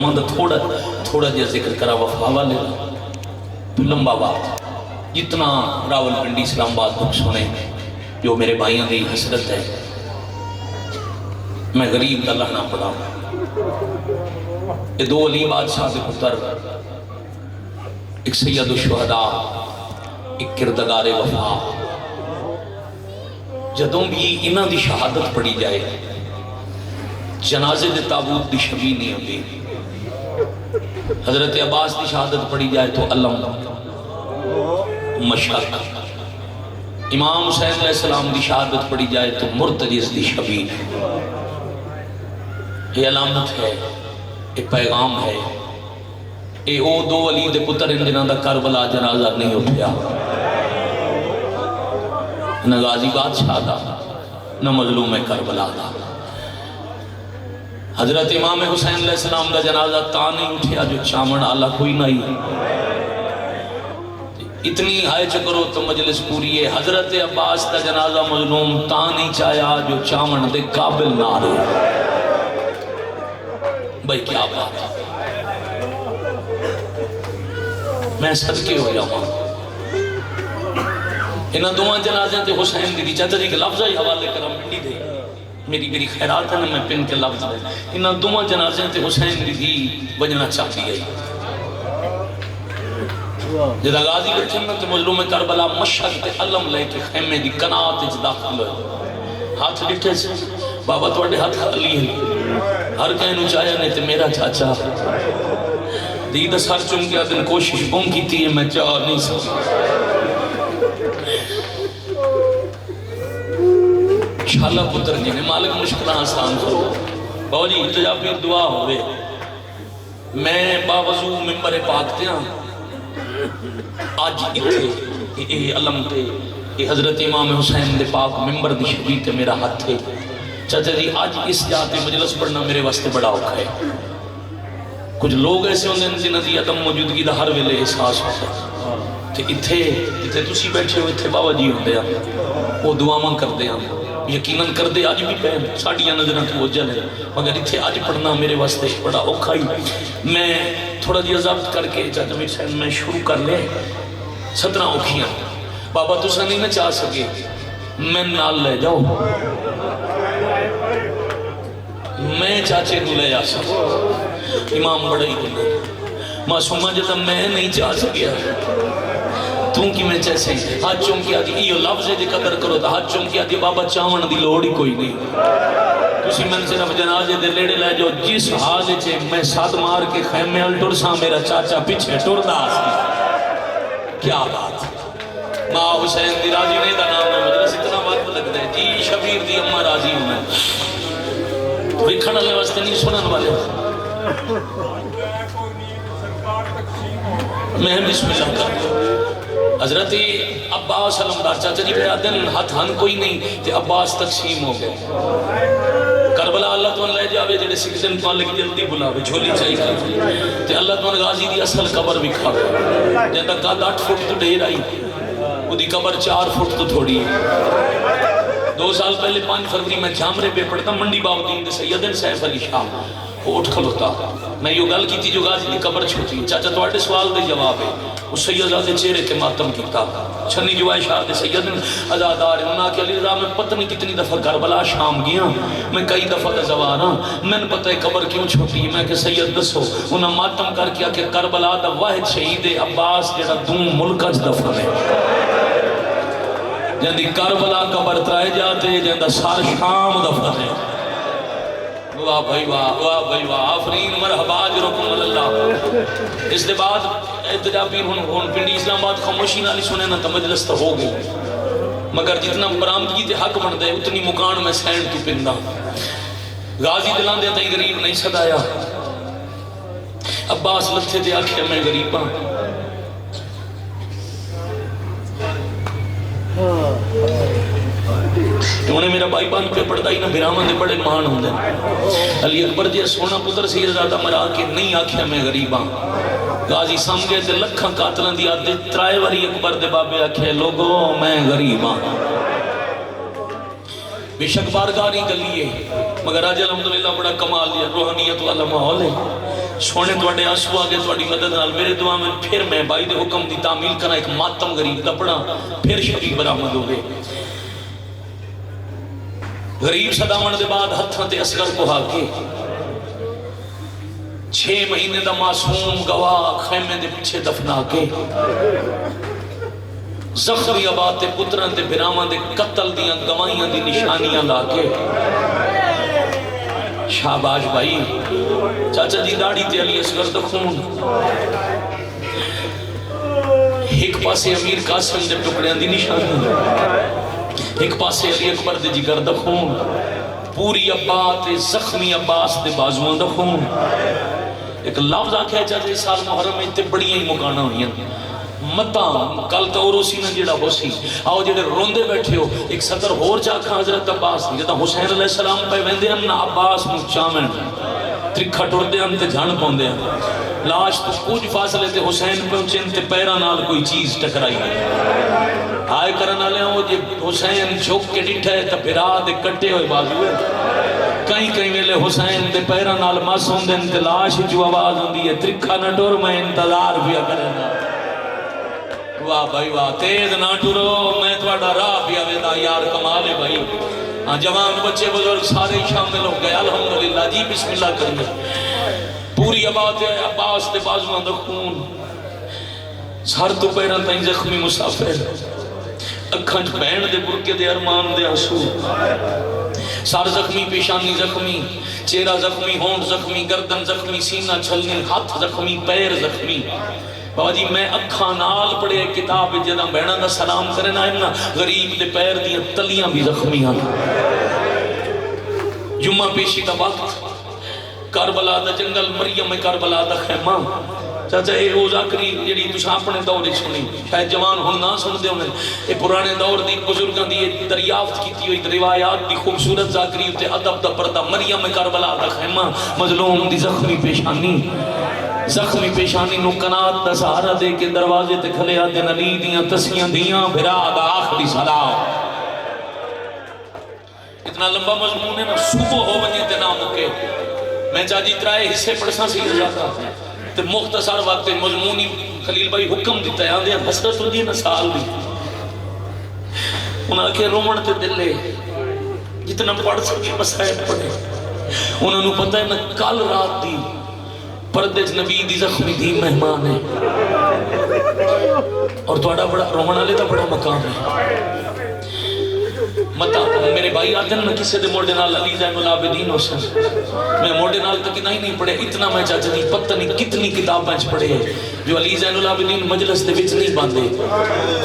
تھوڑا تھوڑا جہا ذکر کرا وفا والے تو لمبا بات جتنا راول پنڈی اسلام آباد دکھ سنے جو میرے بھائیوں کی حسرت ہے میں غریب کا لہنا پڑا یہ دو علی بادشاہ کے پتر ایک سید الشہداء ایک کردگار وفا جدوں بھی انہاں دی شہادت پڑھی جائے جنازے دے تابوت دی شبیہ نہیں ہوتی حضرت عباس کی شہادت پڑھی جائے تو علم مشق امام حسین علیہ السلام کی شہادت پڑھی جائے تو مرتجز دی شبیہ یہ علامت ہے یہ پیغام ہے یہ او دو علی دے پتر ان جنہاں دا کربلا جنازہ نہیں اٹھیا نہ غازی بادشاہ دا نہ مظلوم کربلا دا حضرت امام حسین علیہ السلام دا جنازہ تا نہیں اٹھیا جو چامن آلہ کوئی نہیں اتنی ہائے چکرو تو مجلس پوری ہے حضرت عباس دا جنازہ مظلوم تا نہیں چاہیا جو چامن دے قابل نہ رہے بھائی کیا بات میں صدقے ہو جاؤں انہاں دوہاں جنازیں تے حسین دی چاچا جی کے لفظہ ہی حوالے کرم پنڈی دے میری خیرات ہے نا میں پن کے لفظ دے انہاں دوہاں جنازیں تے حسین دی وجنہ چاہتی ہے جدہ غازی بچن تے مظلوم کربلا مشہد تے علم لے کے خیمے دی کنات اچ داخل ہوئے ہاتھ لٹھے سے بابا توڑے ہاتھ علی ہے ہر کہنو چاہیا نہیں تے میرا چاچا دید سر چونکیا دن کوشش بون کی تھی میں چاہ نہیں سکتا انشاءاللہ پتر جی نے مالک مشکلہ آسان کرو بابا جی التجا پھر دعا ہوئے میں باوضو ممبر پاک تیاں آج اتھے اے علم تے اے حضرت امام حسین دے پاک ممبر دی شبیہ تے میرا ہاتھ تھے چاچا جی آج اس جاتے مجلس پڑھنا میرے واسطے بڑا اوکھا ہے کچھ لوگ ایسے ہوندے ہیں جنہاں دی عدم موجودگی دا ہر ویلے احساس ہوتا ہے تے اتھے تسی بیٹھے ہو اتھے بابا جی ہوندے ہیں وہ دعاواں کردے ہیں یقیناً کردے آج بھی پہن ساڑیاں نظریں تو وجل ہے مگر اتھے آج پڑھنا میرے واسطے بڑا اوکھا ہی میں تھوڑا جی ضبط کر کے چاچا میر صاحب میں شروع کر لے 17 اوکھیاں بابا تو سنی نہ چاہ سکے میں نال لے جاؤ میں چاچے کو لے جا سکتا امام بڑا ہی بنا معصومہ جتا میں نہیں چاہ سکیا توں کی میں چیسے ہاتھ چونکیا دی ایو لفظ ہے دی قدر کرو تا ہاتھ چونکیا دی بابا چاون دی لوڑی کوئی نہیں تسی من صرف جنازے دے لیڑے لے جو جس حال چھے میں ساتھ مار کے خیمے الٹر ساں میرا چاچا پیچھے ٹر دا سی کیا بات ماں حسین دی راضی نہیں دا نام ہے مجلس اتنا وقت لگ دے جی شبیر دی اممہ راضی ہوں میں وکھڑا لے واسطے نہیں سنن والے میں بسم اللہ کر حضرت عباس علمدار چاچا جی پہ دن ہاتھ ہن کوئی نہیں تے عباس تقسیم ہو گئے کربلا اللہ تو لے جاوے جڑے سکھن تو لگی جلدی بلاوے جھولی چاہیے تے اللہ تو غازی دی اصل قبر بھی کھاوے جنہاں قد 8 فٹ تو ڈھیر آئی وہ دی قبر 4 فٹ تو تھوڑی ہے 2 سال پہلے 5 فروری میں جھامرے پہ پڑھتا منڈی باؤدین دے سیدن سیف علی شاہ وہ اٹھ کھلوتا میں یہ گل کی تھی جو غازی دی قبر چھوٹی چاچا تو آٹے سوال دے جواب ہے اس سیدہ دے چہرے تے ماتم کیتا چھنی جو شاہ دے سیدن ازادار ہے انہاں کے علی رضا میں پتہ نہیں کتنی دفعہ کربلا شام گیا میں کئی دفعہ دا زوارا میں نے پتہ ہے قبر کیوں چھوٹی ہے میں کہ سید دسو انہاں ماتم کر کیا کہ کربلا دا واحد شہید عباس جڑا دوم ملکج دفن ہے جندی کربلا قبر ترائے جاتے جندہ سار شام دفن ہے واہ بھائی واہ آفرین مرحبا جرکم اللہ اس دے بعد احتجابی ہون پنڈی اسلام آباد خاموشی نالی سنے نا تا مجلس تا ہو گئی مگر جتنا برامدگی تے حق بن دے اتنی مکان میں سینڈ تو پندہ غازی دلان دے تائی غریب نہیں صدایا عباس لتھے دے آکھے میں غریباں انہیں میرا بائی بان پہ پڑھتا ہی نا بھرامان دے بڑے مہان ہوں دے علی اکبر جی سونا پتر سیر زیادہ مرا کے نہیں آکھیا میں غریباں غازی سمجھے تے لکھاں قاتلان دی آدھے ترائے وری اکبر دے بابے آکھے لوگو میں غریباں بے شک بارگاہ نہیں گلیے مگر آج الحمدللہ بڑا کمال دیا روحانیت والا ماحول ہے سونے تواڈے آنسو آ گئے تواڈی مدد نال میرے دعا میں پھر میں بائی دے حکم دی تعمیل کرا ایک ماتم غریب دا پڑھا پھر شبی برآمد ہو گئے غریب صداون دے بعد ہتھاں تے اصغر کو ہا کے 6 مہینے دا معصوم گواہ خیمے دے پیچھے دفنا کے زخمی آباد تے پتران تے بھراواں دے قتل دیاں گوائیاں دی نشانیاں لا کے شاباش بھائی چاچا جی داڑھی تے علی اصغر دا خون ایک پاسے امیر قاسم دے ٹکڑیاں دی نشانی ایک پاسے علی اکبر دے جگر دا خون پوری عباس تے زخمی عباس دے بازوان دا خون ایک لفظ آکھا ہے چاچا سال محرم میں تے بڑیاں ہی مکانا ہوئی ہیں متا کل تو اور اسی نے جڑا ہو سی آؤ جڑے روندے بیٹھے ہو ایک سطر ہور چاکھا حضرت عباس جدا حسین علیہ السلام پہ ویندے ہیں نا عباس نو چامن ترکھا ٹردے ہیں تے جھان پوندے ہیں لاش تو کچھ فاصلے تے حسین پہنچیں تے پیرا نال کوئی چیز ٹکرائی آئے کرنا لے ہوں جی حسین جھوک کے ڈٹھا ہے تا پھرا دے کٹے ہوئے بازو ہے کہیں کہیں ویلے حسین دے پیرا نال معصوم دے تے لاش جو آواز ہوندی ہے ترکھا نہ ٹور میں انتظار بھی کرنا واہ بھائی واہ تیز نہ ٹرو میں تواڈا راہ پیا ویندا یار کمال ہے بھائی ہاں جوان بچے بزرگ سارے شامل ہو گئے الحمدللہ جی بسم اللہ کریے پوری آباد عباس دے بازوان دا خون سر تو پیراں تائیں زخمی مسافر اکھاں چ بہن دے برکے دے ارمان دے آنسو سر زخمی پیشانی زخمی چہرہ زخمی ہونٹ زخمی گردن زخمی سینہ چھلنی ہاتھ زخمی پیر زخمی بابا جی میں اکھاں نال پڑھے کتاب جدہ بہناں دا سلام کرنا ہے نا غریب دے پیر دیاں تلیاں بھی زخمی ہیں جمعہ پیشی دا وقت کربلا دا جنگل مریم کربلا دا خیمہ چاچا اے او ذاکری جڑی تساں اپنے دور سنی شاید جوان ہن نہ سن دے ہونے اے پرانے دور دی بزرگاں دی دریافت کیتی ہوئی روایات دی خوبصورت ذاکری تے ادب دا پردہ مریم کربلا دا خیمہ مظلوم دی زخمی پیشانی نو کنات دا سہارا دے کے دروازے تے کھلے آتے علی دیاں تسیاں دیاں بھرا دا آخری سلام اتنا لمبا مضمون ہے نا صبح ہو بنی تے نام کے میں چاہجی ترائے حصے پڑھساں سی جاتا تے مختصر وقت مضمونی خلیل بھائی حکم دیتا ہے آندھے حسرت ہو دی نا سال دی انہاں کے رومن تے دلے جتنا پڑھ سکے مسائل پڑھے انہاں نو پتہ ہے نا کل رات دی پردج نبی دی زخمی دی مہمان ہے اور توڑا بڑا رومن آلے تا بڑا مقام ہے مطا میرے بھائی آتے ہیں نا کسے دے موڑے نال علی زین العابدین حسین میں موڑے نال تک نہیں پڑھے اتنا میں چاہتا نہیں پتہ نہیں کتنی کتاب بینچ پڑھے جو علی زین العابدین مجلس دے وچ نہیں باندھے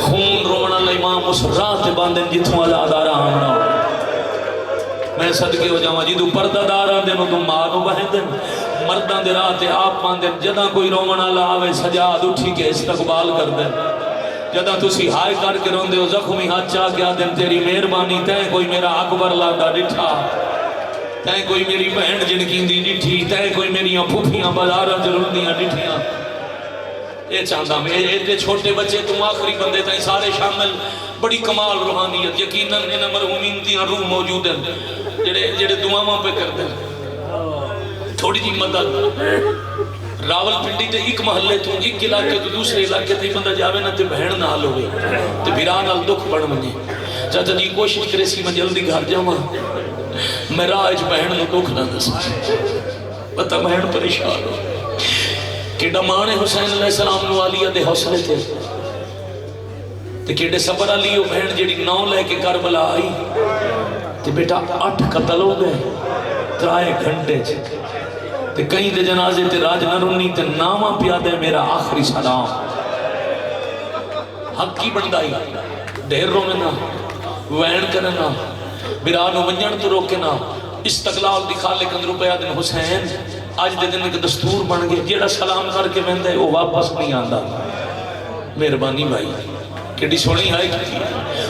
خون رومن اللہ امام اس راہ تے باندھے جتوں آزاد آ رہا ہوں میں صدقے ہو جاؤں جی دو پردہ دارا دے نو دو مارو بہن دے مردان دے راہ تے آپ پاندے جدہ کوئی رومن اللہ آوے سجاد اٹھی کے استقبال کر دے جدہ تسی ہائے کر کے روندے ہو زخمی ہاتھ چاہ گیا دن تیری مہربانی تین کوئی میرا اکبر لادا ڈٹھا تین کوئی میری بہن جنکین دی ڈٹھی تین کوئی میری پھوپیاں بازارہ جلندیاں ڈٹھیاں یہ چاہتا میں یہ چھوٹے بچے تم آخری بندے تائیں سارے شامل بڑی کمال روحانیت یقیناً انہیں مرحومین دیاں روح موجود ہیں جڑے دعاواں پہ کر دیں تھوڑی جی مدد راول پنڈی تے ایک محلے تو ایک علاقے تو دوسرے علاقے تے بندہ جاوے نا تے بہن نال ہوئے تے بھیران نال دکھ بڑھ منی چاہتا جی کوشش کرے سی میں جلدی گھر جاواں میں راج بہن نو دکھ نہ دس پتہ بہن پریشان ہو کیڑا ماں نے حسین علیہ السلام نو علیہ دے حوصلے تھے تے کیڑے صبر علی ہو بہن جیڑی 9 لے کے کربلا آئی تے بیٹا 8 قتل ہو گئے 3 گھنٹے تے کہیں دے جنازے تے راج نہ رونی تے نامہ پیادے میرا آخری سلام حق کی بندائی دیر رومنا وین کرنا برانو منجن تو روکنا استقلال دکھا لے کندرو پیادن حسین آج دے دن ایک دستور بن گئے جیڑا سلام کر کے ویندے وہ واپس نہیں آندا مہربانی بھائی کیڑی سونی ہے کی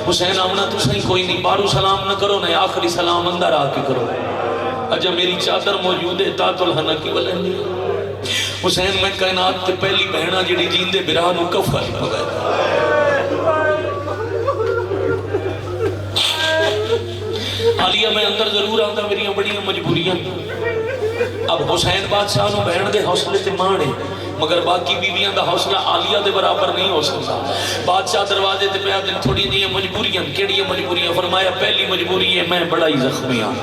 حسین آمنا تو صحیح کوئی نہیں بارو سلام نہ کرو نہ آخری سلام اندر آ کے کرو اجا میری چادر موجود ہے تات الحنہ کی ولینی حسین میں کائنات تے پہلی بہنہ جڑی جیندے برانو کفر پگائے عالیہ میں اندر ضرور آتا میری بڑی مجبوریاں اب حسین بادشاہ نو بہن دے حوصلے تے مانے مگر باقی بیویاں دا حوصلہ عالیہ دے برابر نہیں ہو سکتا. بادشاہ دروازے تے پیا دن تھوڑی جی مجبوریاں کیڑی مجبوریاں فرمایا پہلی مجبوری ہے میں بڑا ہی زخمی ہاں.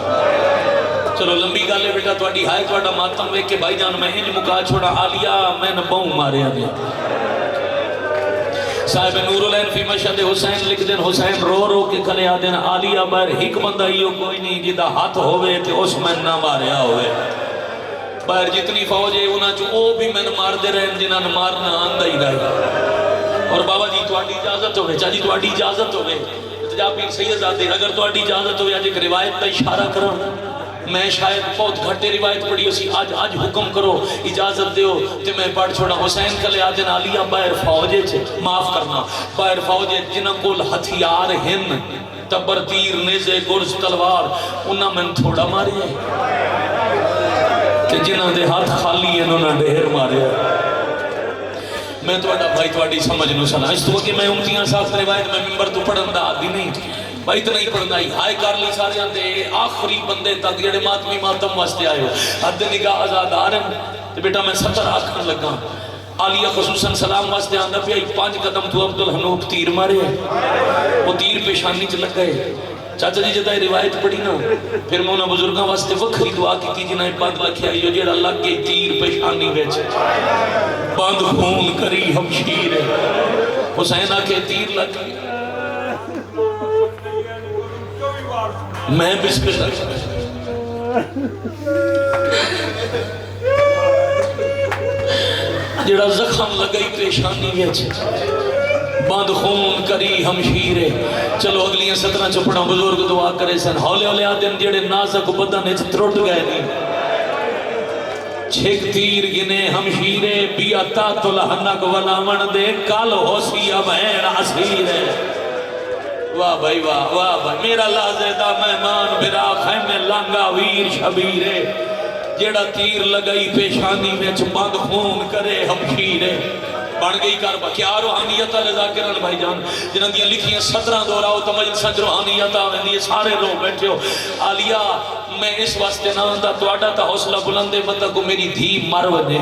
چلو لمبی گل ہے بیٹا تواڈی ہائے تواڈا ماتم ویکھ کے بھائی جان میں انج مکا چھوڑا عالیہ میں نہ بہوں ماریا گیا. صاحب نور العین فی مشہد حسین لکھ دین حسین رو رو کے کھلے آ دین عالیہ بار ایک بندہ ہی کوئی نہیں جدا ہاتھ ہوئے تے اس میں نہ ماریا ہوئے. باہر جتنی فوج ہے انہاں چ او بھی میں مار دے رہے جنہاں نے مارنا آندا ہی رہے. اور بابا جی تواڈی اجازت ہوے چا جی تواڈی اجازت ہوے تجا پیر سید آدے اگر تواڈی اجازت ہوے اج ایک روایت دا اشارہ کراں. میں شاید بہت گھٹے روایت پڑھی اسی آج حکم کرو اجازت دیو تے میں پڑھ چھوڑا. حسین کلے آدن عالیہ باہر فوجے چھے معاف کرنا باہر فوجے جنہاں کول ہتھیار ہن تبر تیر نیزے گرز تلوار انہاں میں تھوڑا ماری ہے تے جنہاں دے ہاتھ خالی ہیں انہاں ڈھیر مارے ہے. میں تواڈا بھائی تواڈی سمجھ نو سنا اس تو کہ میں امتیاں صاحب روایت میں ممبر تو پڑھن دا عادی نہیں بھائی تو نہیں پڑھنا ہی ہائے کر لی سارے آندے آخری بندے تک جڑے ماتمی ماتم واسطے آئے ہو حد نگاہ آزادار ہیں. تو بیٹا میں 70 آکھن لگا عالیہ خصوصاً سلام واسطے آندہ پہ 5 قدم تو عبدالحنوف تیر مارے ہیں وہ تیر پیشانی چ لگ گئے. چاچا جی جدہ روایت پڑھی نا پھر میں انہاں بزرگاں واسطے وکھری دعا کی تھی جنہیں بند لکھیا جو جڑا لگ گئی تیر پیشانی وچ بند خون کری ہمشیر حسین آکے تیر لگ گئی میں بسم اللہ جڑا زخم لگئی پیشانی وچ بند خون کری ہمشیرے. چلو اگلیاں 17 چپڑا بزرگ دعا کرے سن ہولے ہولے آدن جڑے نازک بدن اچھ ترٹ گئے نہیں چھک تیر گنے ہمشیرے بیعتا تلہنک ولامن دے کال ہوسی اب این عصیرے. واہ بھائی واہ بھائی میرا لازدہ مہمان برا خیم لانگا ویر شبیرے جیڑا تیر لگئی پیشانی میں بند خون کرے ہمشیرے. بن گئی کربا کیا روحانیت ہے ذاکران بھائی جان جنہاں دیا لکھی ہیں 17 دوراؤ تو مجلسہ روحانیت آویں سارے لوگ بیٹھے ہو. عالیہ میں اس واسطے نہ آندہ تو آڈا تا حوصلہ بلندے بندہ کو میری دھی مر ونے.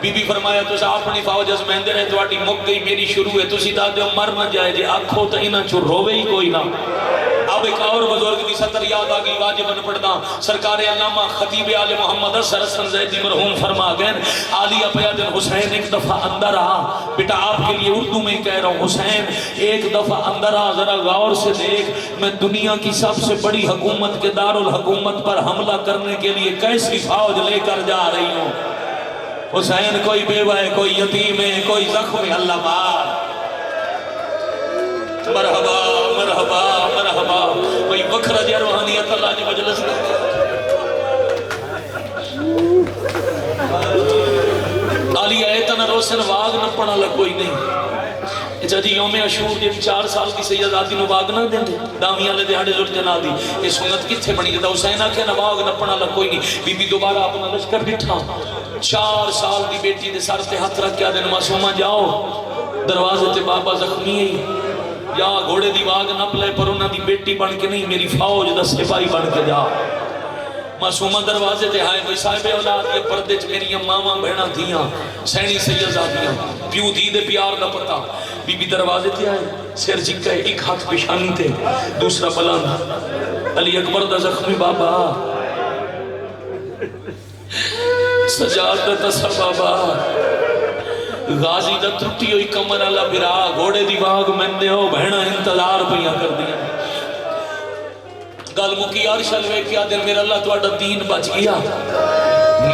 بی بی فرمایا تو سا اپنی فوج از مہندے رہے تو آٹی مک گئی میری شروع ہے تو سیدھا دے مر نہ جائے جے آنکھوں تا انہاں چھو روے ہی کوئی نہ. اب ایک اور بزرگ دی 70 یاد آگئی واجبن پڑھنا سرکار علامہ خطیب آل محمد اثر حسن زیدی مرحوم فرما گئے عالیہ پیادن حسین ایک دفعہ اندر آ بیٹا آپ کے لیے اردو میں کہہ رہا ہوں حسین ایک دفعہ اندر آ ذرا غور سے دیکھ میں دنیا کی سب سے بڑی حکومت کے دارالحکومت پر حملہ کرنے کے لیے کیسی فوج لے کر جا رہی ہوں. حسین کوئی بیوہ ہے کوئی یتیم ہے کوئی زخم ہے اللہ مار مرحبا مرحبا مرحبا کوئی وکھرا جا روحانیت اللہ جی مجلس عالیہ ایتنا روسن واغ نہ پڑھا لگ کوئی نہیں. اچھا جی یوم عاشور جب 4 سال کی سید آتی نو واغ نہ دیں دے دامیاں لے دے ہاڑے ذل جنا دی یہ سنت کتھے بنی جتا حسین آکھے نہ واغ نہ پڑھا لگ کوئی نہیں. بی بی دوبارہ اپنا لشکر بٹھا 4 سال دی بیٹی دے سر تے ہاتھ رکھ کے دن معصومہ جاؤ دروازے تے بابا زخمی ہے یا گھوڑے دی واگ نہ پلے پر انہاں دی بیٹی بن کے نہیں میری فوج دا سپاہی بن کے جا. معصومہ دروازے تے آئے کوئی صاحب اولاد یہ پردے چ میری ماواں بہناں تھیاں سینی سیدزادیاں پیو دھی دے پیار دا پتہ. بی بی دروازے تے آئے سر جھکے ایک ہاتھ پیشانی تے دوسرا بلند علی اکبر دا زخمی بابا سجاد دا تصر بابا غازی دا ترٹی ہوئی کمر اللہ برا گھوڑے دی واگ میں دے ہو بہنہ انتظار پہیاں کر دیا. گل مکی عرشل کیا دن میرا اللہ تو آڈا دین بچ گیا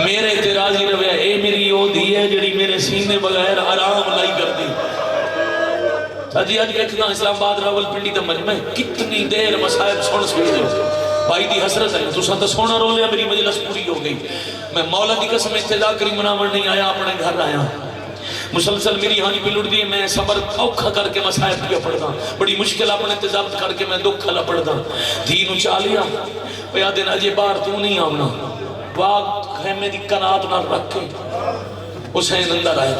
میرے تے راضی رویا اے میری او دی ہے جڑی میرے سینے بغیر آرام لائی کر دی. جی آج کہتے ہیں اسلام آباد راول پنڈی دا مجمع کتنی دیر مسائب سن سکتے ہو بھائی دی حسرت ہے تو ساتھ سونا رو لیا میری مجلس پوری ہو گئی. میں مولا دی قسم استدعا کری مناور نہیں آیا اپنے گھر آیا مسلسل میری ہانی پہ لڑ دی میں صبر اوکھا کر کے مسائب کیا پڑھتا بڑی مشکل اپنے تضابط کر کے میں دکھ کھلا پڑھتا. دین اچھا لیا پیا دن اجے بار تو نہیں آونا واگ خیمے دی کنات نہ رکھ کے حسین اندر آئے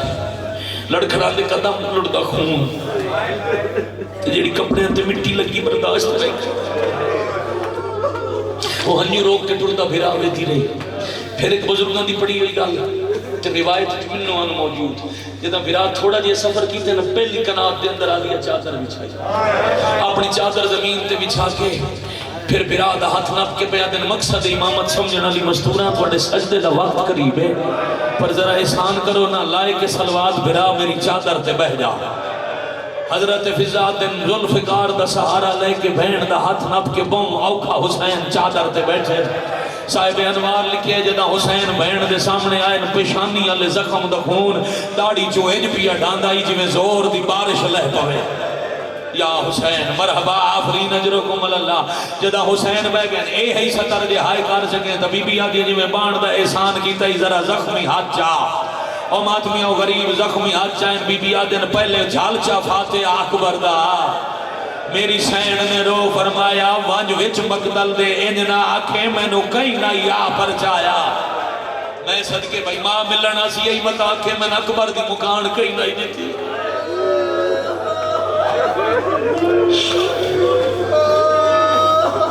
لڑکھڑا دے قدم لڑتا خون جیڑی کپڑے تے مٹی لگی برداشت رہی وہ ہنی روک کے ٹرتا پھرا ہوئے تھی رہی پھر ایک بزرگوں دی پڑھی ہوئی گل تے روایت منوں ان موجود جداں وراٹ تھوڑا جہا سفر کیتے نا پہلی کنات دے اندر آ گیا چادر بچھائی اپنی چادر زمین تے بچھا کے پھر برا دا ہاتھ نپ کے پیا دن مقصد امامت سمجھنے والی مزدوراں تواڈے سجدے دا وقت قریب ہے پر ذرا احسان کرو نہ لائے کے سلوات برا میری چادر تے بہ جا حضرت فضا دن ذوالفقار دا سہارا لے کے بہن دا ہاتھ نپ کے بوں اوکھا حسین چادر تے بیٹھے صاحب انوار لکھے جدا حسین بہن دے سامنے آئے پیشانی والے زخم دا خون داڑھی چو انج پیا ڈاندائی جویں زور دی بارش لہ پوے یا حسین مرحبا آفرین اجرکم اللہ جدا حسین بہ گئے اے ہی ستر جے ہائے کر سکیں تو بی بی آدھی جی میں بان دا احسان کیتا ہی ذرا زخمی ہاتھ چا او ماتمی او غریب زخمی ہاتھ چاہیں بی بی آدھی پہلے جھال چا فاتح اکبر دا میری سین نے رو فرمایا وانج وچ مقتل دے انجنا آکھیں میں نو کئی نہ یا پر چایا میں صدقے بھائی ماں ملنا سی یہی مت آکھیں میں اکبر دی مکان کئی نہ دیتی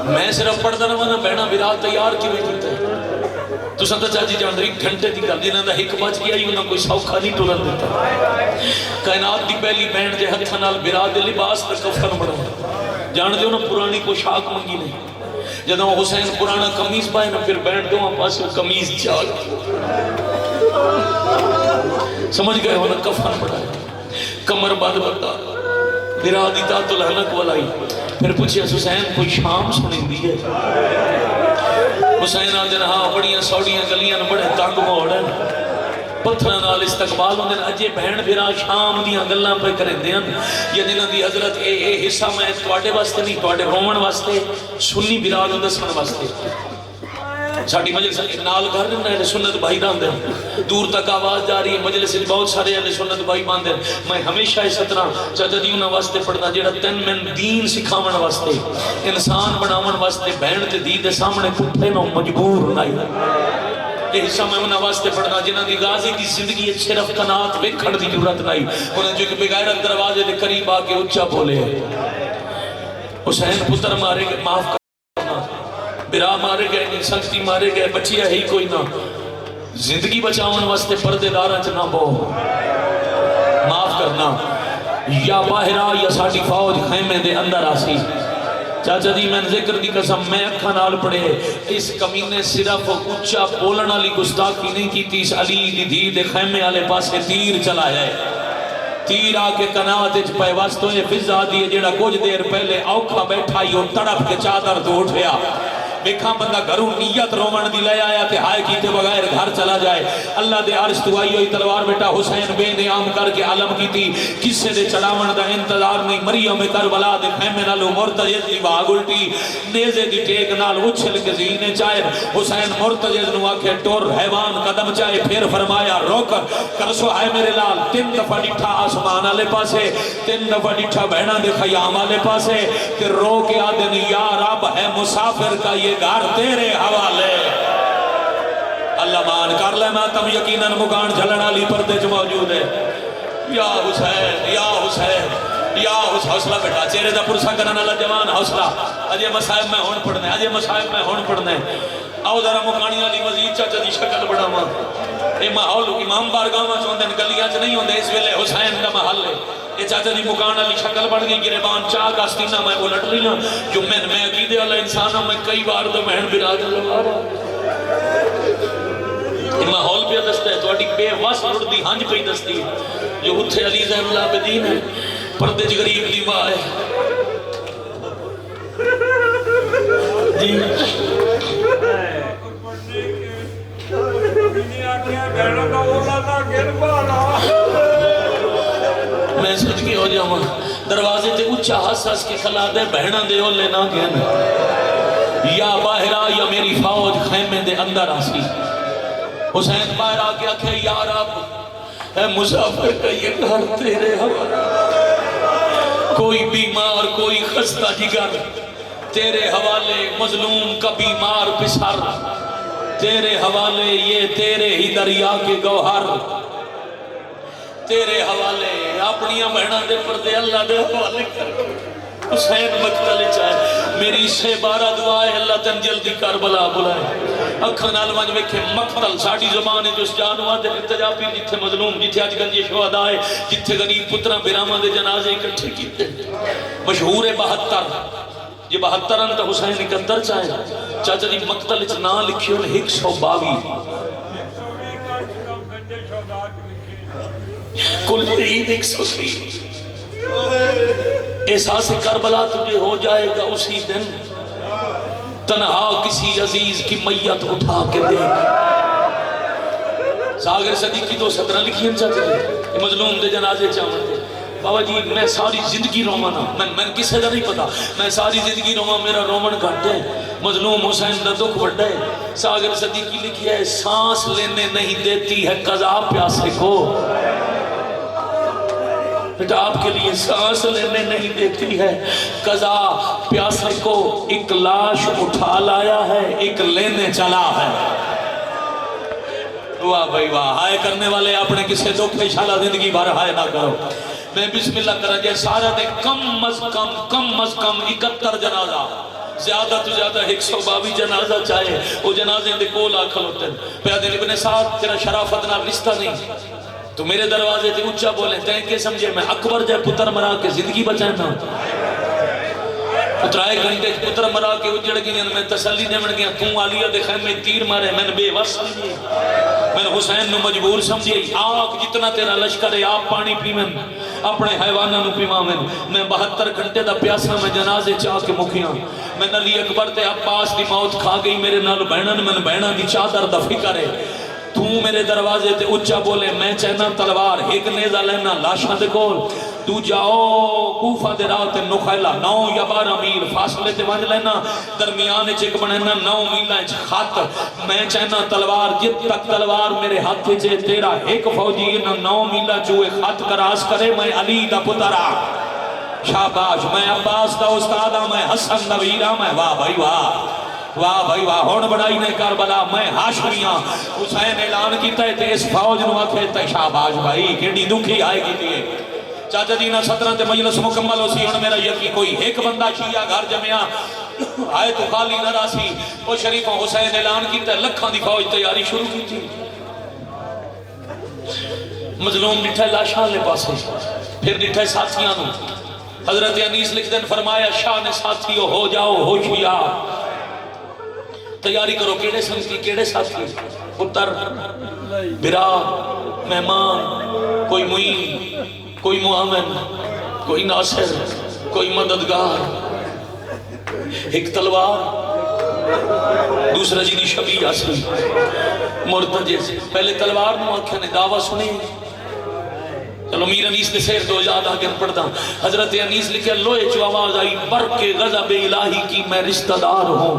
میں صرف پڑھتا رہا نا بہنا وراٹ تیار کیوں کیتا ہے تو سنتا چاچی جان رہی گھنٹے دی گل جنہاں دا ایک بچ گیا ہی انہاں کوئی سوکھا نہیں ٹرن دیتا کائنات دی پہلی بہن دے ہتھاں نال وراٹ دے لباس تے کفن بنا جان دے انہاں پرانی پوشاک منگی نہیں جدوں حسین پرانا قمیض پائے نا پھر بہن دوہاں پاسے قمیض چاک سمجھ گئے ہونا کفن بنایا کمر بند بتا برادی تات الحنک والائی پھر پوچھے حسین کوئی شام سنیں دی ہے حسین آدھے ہاں بڑیاں سوڑیاں گلیاں بڑے تانگ موڑ ہیں پتھرہ نال استقبال ہوندے اجے بہن بھیرا شام دیاں گلاں پہ کریں دیں یا جنہاں دی حضرت اے حصہ میں تواڈے واسطے نہیں تواڈے رومن واسطے سنی براد دسن واسطے ساڑی مجلس نال گھر دینا ہے سنت بھائی راندے دور تک آواز جا رہی ہے مجلس بہت سارے ہیں سنت بھائی باندھے میں ہمیشہ اس طرح چاچا جی انہاں واسطے پڑھنا جیڑا تن میں دین سکھاون واسطے انسان بناون واسطے بہن تے دی دے سامنے پٹھے نو مجبور نہیں یہ حصہ میں انہاں واسطے پڑھنا جنہاں دی غازی دی زندگی صرف قناعت ویکھن دی ضرورت نہیں انہاں جو کہ بغیرت دروازے دے قریب آ کے اونچا بولے حسین پتر مارے گئے معاف کر برا مارے گئے سختی مارے گئے بچیا ہی کوئی نہ زندگی بچاؤن واسطے پردے دارہ چنا بو معاف کرنا یا باہرہ یا ساڑی فوج خیمے دے اندر آسی چاچا جی میں ذکر دی قسم میں اکھا نال پڑے اس کمینے صرف اچھا بولن علی گستاخی نہیں کی تیس علی دی دی دے خیمے آلے پاسے تیر چلا جائے تیر آکے کنات اچ پہ واسطوں یہ فضا دیئے جیڑا کچھ دیر پہلے اوکھا بیٹھا ہی اور تڑپ کے چادر تو اٹھیا بیکھاں بندہ گھروں نیت رومن دی لے آیا تے ہائے کیتے بغیر گھر چلا جائے اللہ دے عرش تو آئی ہوئی تلوار بیٹا حسین بے نیام کر کے علم کی تھی کسے دے چڑاون دا انتظار نہیں مریم کربلا دے خیمے نالو مرتجد دی باغ الٹی نیزے دی ٹیک نال اچھل کے زینے چاہے حسین مرتجد نو آکھے ٹور حیوان قدم چاہے پھر فرمایا روک کرسو آئے میرے لال 3 دفعہ ڈٹھا آسمان آلے پاسے 3 دفعہ ڈٹھا بہنا دے خیام آلے پاسے تے رو کے آدن یا رب ہے مسافر کا یہ گھر تیرے حوالے اللہ مان کر لے میں تم یقیناً مکان جھلنا لی پردے جو موجود ہے یا حسین یا حسین یا حوصلہ بیٹا چہرے دا پرسا کرنا اللہ جوان حوصلہ اجے مسائب میں ہون پڑھنے اجے مسائب میں ہون پڑھنے آؤ ذرا مکانی والی مزید چاچا دی شکل بڑا ماں اے محول امام بارگاہ میں چوندے گلیاں چ نہیں ہوندے اس ویلے حسین دا محل ہے یہ چاچا دی مکان علی شکل بڑھ گئی گریبان چاک آستینہ میں وہ لٹ رہی ہوں جو میں عقیدے والا انسان ہوں میں کئی بار تو بہن براد لگا رہا یہ ماحول پہ دستا ہے تو بے وس لڑ دی ہنج پہ دستی ہے جو اتھے علی زین اللہ بدین ہے پردے چ غریب دی ماں ہے جی میں سچ کی ہو جاؤں دروازے تے اچھا حساس کے کھلا دے بہنہ دے ہو لینا گیا یا باہرہ یا میری فوج خیمے دے اندر آسی حسین باہر آکے آکھے یا رب اے مسافر کا یہ گھر تیرے حوالے کوئی بیمار کوئی خستہ جگر تیرے حوالے مظلوم کا بیمار پسر تیرے حوالے یہ تیرے ہی دریا کے گوہر تیرے حوالے اپنی بہنہ دے پردے اللہ دے حوالے کر حسین مقتل چاہے میری سے بارہ دعائے اللہ تن جلدی کربلا بلائے اکھاں نال ونج ویکھے مقتل ساڈی زبان ہے جس جانواں دے التجا پیر جتھے مظلوم جتھے اج گنجی شہداء ہے جتھے غریب پتراں بیراواں دے جنازے اکٹھے کیتے مشہور ہے 72 یہ 72 ان تو حسین 71 چاہے چاچا جی مقتل اچ نا لکھیو نے 122 کل عید 103 احساس کربلا تجھے ہو جائے گا اسی دن تنہا کسی عزیز کی میت اٹھا کے دے ساگر صدیقی تو 17 لکھی ہیں چاچا جی مظلوم دے جنازے چاہتے بابا جی میں ساری زندگی رومن ہوں میں کسے دا نہیں پتا میں ساری زندگی رومن میرا رومن گھٹ ہے مظلوم حسین دا دکھ بڑھا ہے ساگر صدیقی لکھی ہے سانس لینے نہیں دیتی ہے قضا پیاسے کو بیٹا آپ کے لیے سانس لینے نہیں دیتی ہے قضا پیاسے کو ایک لاش اٹھا لایا ہے ایک لینے چلا ہے واہ بھائی واہ ہائے کرنے والے اپنے کسے دکھ انشاءاللہ زندگی بھر ہائے نہ کرو میں بسم اللہ کرا جائے سارا دے کم از کم 71 جنازہ زیادہ تو زیادہ 122 جنازہ چاہے وہ جنازے دے کول آکھل ہوتے ہیں پیادے ابن سعد تیرا شرافت نہ رشتہ نہیں تو میرے دروازے تے اچھا بولیں تین کے سمجھے میں اکبر جائے پتر مرا کے زندگی بچائیں نا پترائے گھنٹے پتر مرا کے اجڑ گئیں میں تسلی دے من گیا توں عالیہ دے خیمے تیر مارے میں نے بے وس سمجھے میں نے حسین نو مجبور سمجھے آگ جتنا تیرا لشکر ہے آپ پانی پیمن اپنے حیوانہ نو پیمامن میں 72 گھنٹے دا پیاسا میں جنازے چاہ کے مکھیاں میں نلی اکبر تے عباس دی موت کھا گئی میرے نال بہنن میں بہنہ دی چادر دا فکر ہے تو میرے دروازے تے اچھا بولے میں چہنا تلوار ایک نیزہ لینا لاشاں دے کول تو جاؤ کوفہ دے راہ تے نخیلہ 9 یا 12 میل فاصلے تے وانج لینا درمیانے چک بنینا 9 میلہ خط میں چہنا تلوار جب تک تلوار میرے ہاتھ چے تیرا ایک فوجی 9 میلہ چوئے خط کراس کرے میں علی دا پترا شاباش میں عباس دا استادہ میں حسن نویرہ میں واہ بھائی واہ بھائی واہ ہون بڑائی نے کربلا میں ہاشمیاں حسین اعلان کیتا ہے تے اس فوج نو آکھے تے شاباش بھائی کیڑی دکھی آئے کی دیئے چاچا جی نا 17 تے مجلس مکمل ہو سی ہن میرا یقین کوئی ایک بندہ شیعہ گھر جمعیا آئے تو خالی نہ راسی وہ شریفہ حسین اعلان کیتا ہے لکھاں دی فوج تیاری شروع کی تھی مظلوم ڈٹھے لاشاں لے پاسے پھر ڈٹھے ساتھیاں نو حضرت انیس لکھ دن فرمایا شاہ نے ساتھیوں ہو جاؤ ہوشیار تیاری کرو کیڑے سنگی کیڑے ساتھی پتر برا مہمان کوئی معین کوئی معاون کوئی ناصر کوئی مددگار ایک تلوار دوسرا جی دی شبیہ اصلی مرتجز پہلے تلوار نو آنکھیں نے دعویٰ سنی چلو میر انیس نے سیر دو یاد آگے پڑھتا حضرت انیس لکھے لوئے جو آواز آئی برق غضب الہی کی میں رشتہ دار ہوں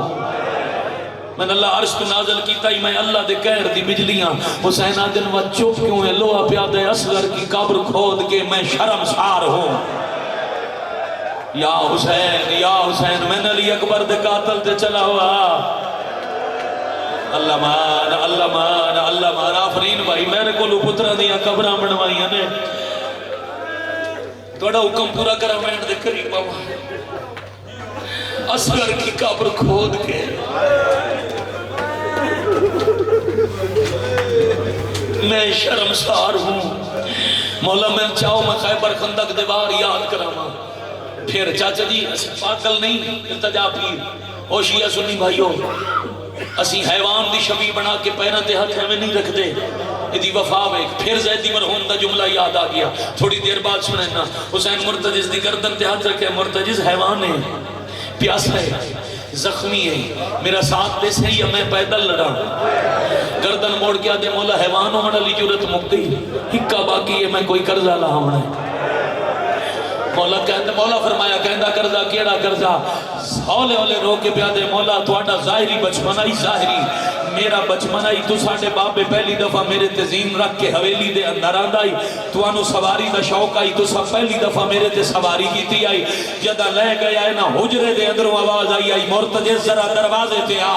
میں نے اللہ عرش کو نازل کیتا ہی میں اللہ دے کہر دی بجلیاں حسین آدن و چپ کیوں ہے لوہا پیادہ اصغر کی قبر کھود کے میں شرم سار ہوں یا حسین میں نے علی اکبر دے قاتل تے چلا ہوا اللہ مان آفرین بھائی میرے کو لو پترہ دیا قبرہ بنوائیاں نے توڑا حکم پورا کرا میں دے قریب اصغر کی قبر کھود کے میں شرمسار ہوں مولا میں چاہو میں خیبر خندق دیوار یاد کراما پھر چاچا جی پاگل نہیں التجا پیر او شیعہ سنی بھائیو اسی حیوان دی شبی بنا کے پیرہ تے ہاتھ ہمیں نہیں رکھ دے ادھی وفا ایک پھر زیدی مرہون دا جملہ یاد آ گیا تھوڑی دیر بعد سننا حسین مرتجز دی گردن تے ہاتھ رکھے مرتجز حیوان ہے پیاس ہے زخمی ہے میرا ساتھ دے سے یا میں پیدل لڑا گردن موڑ کیا دے مولا حیوان ہونا لی جورت مکتی ہکا باقی ہے میں کوئی قرضہ لا ہونا ہے مولا فرمایا کہندہ قرضہ کیڑا قرضہ ہولے ہولے رو کے پیادے مولا تواڈا ظاہری بچپنائی ظاہری میرا بچپنائی تو ساڑھے باپے پہلی دفعہ میرے تزین رکھ کے حویلی دے اندر آندائی تو انو سواری دا شوق آئی تو سب پہلی دفعہ میرے تے سواری کی تی آئی جدہ لے گیا ہے نا حجرے دے اندروں آواز آئی مرتجز ذرا دروازے تے آ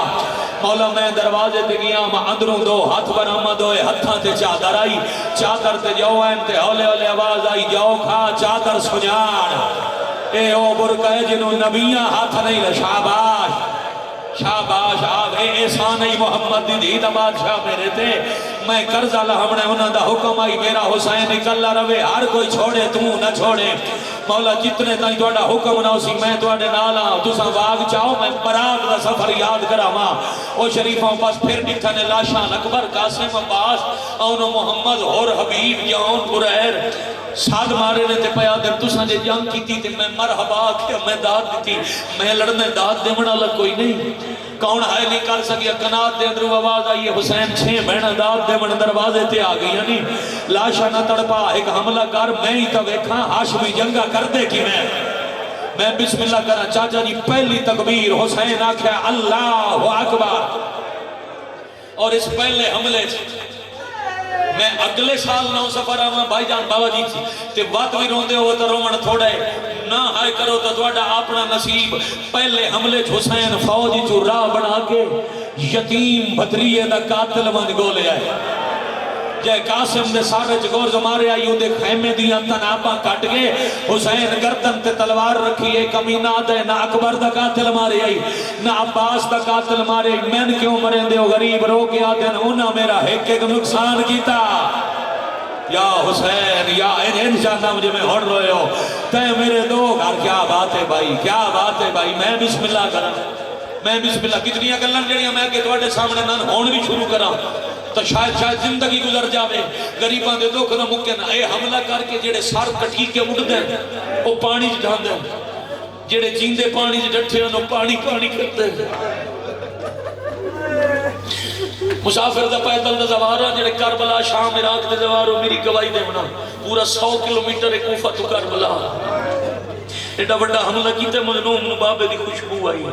مولا میں دروازے تے گیا میں اندروں دو ہاتھ برآمد ہوئے ہتھاں تے چادر آئی چادر تے جو ہیں تے ہولے ہولے آواز آئی جاؤ کھا چادر سجاڑ اے او برکہ جنہوں نبیاں ہاتھ نہیں لشاباش شاباش آوے احسان ای محمد دی دھی دا بادشاہ میرے تے میں قرضہ لہمنے انہاں دا حکم آئی میرا حسین اکلا روے ہر کوئی چھوڑے تو نہ چھوڑے مولا جتنے تائیں توڑا حکم نہ اسی میں توڑے نالا تساں واگ چاہو میں براغ دا سفر یاد کرا ماں او شریفوں پاس پھر نکھنے لاشان اکبر قاسم عباس اونو محمد اور حبیب جاؤن برہر ساتھ مارے نے تے پیا دے تساں جے جنگ کی تھی تے میں مرحبا کیا میں داد دیتی میں لڑنے داد دے منا لگ کوئی نہیں کون ہائے نہیں کر سکیا کنات دے اندرو آواز آئی حسین چھے بہنہ داد دے من دروازے تے آگئی یعنی لاشا نہ تڑپا ایک حملہ کر میں ہی تو ویکھاں ہاشمی جنگا کر دے کی میں بسم اللہ کرنا چاچا جی پہلی تکبیر حسین آکھا اللہ اکبر اور اس پہلے حملے میں اگلے سال نو سفر آواں بھائی جان بابا جی تھی تے بات بھی روندے ہو تو رومن تھوڑے نہ ہائے کرو تو توڑا اپنا نصیب پہلے حملے حسین فوجی جو راہ بنا کے یتیم بھتریے دا قاتل من گو لے آئے جے قاسم دے سارے چگور زمارے آئیو دے خیمے دیاں تناپاں کٹ گئے حسین گردن تے تلوار رکھی ایک امینہ دے نہ اکبر دا قاتل مارے آئی نہ عباس دا قاتل مارے آئی میں کیوں مرین دے غریب رو کے آتے ہیں انہاں میرا ایک نقصان کیتا یا حسین یا انشاءاللہ مجھے میں ہڑ روئے ہو تے میرے دو گھر کیا بات ہے بھائی کیا بات ہے بھائی میں بسم اللہ کرا میں بسم اللہ کتنی اگلن جڑیاں میں کہ توڑے سامنے نان ہون بھی شروع کرا تو شاید زندگی گزر جاوے غریباں دے دکھ نہ ممکن اے حملہ کر کے جڑے سار کٹھی کے اڑ دیں او پانی جھان دیں جڑے جیندے پانی ڈٹھے انہوں پانی کرتے مسافر دا پیدل دا زوارہ جڑے کربلا شام عراق دے زواروں میری گواہی دے بنا پورا 100 کلومیٹر کوفہ تو کربلا ایڈا بڑا حملہ کیتے مظلوم بابے دی خوشبو آئی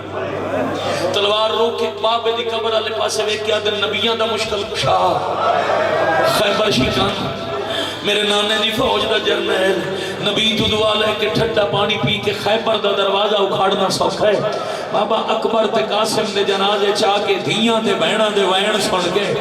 تلوار روک کے بابے دی قبر والے پاسے ویکھ کے آدن نبیاں دا مشکل کشا خیبر شیطان میرے نانے دی فوج دا جرنیل نبی تو دعا لے کے ٹھٹا پانی پی کے خیبر دا دروازہ اکھاڑنا سوکھا ہے بابا اکبر تے قاسم دے جنازے چاہ کے دھیاں تے بہناں دے وین سن کے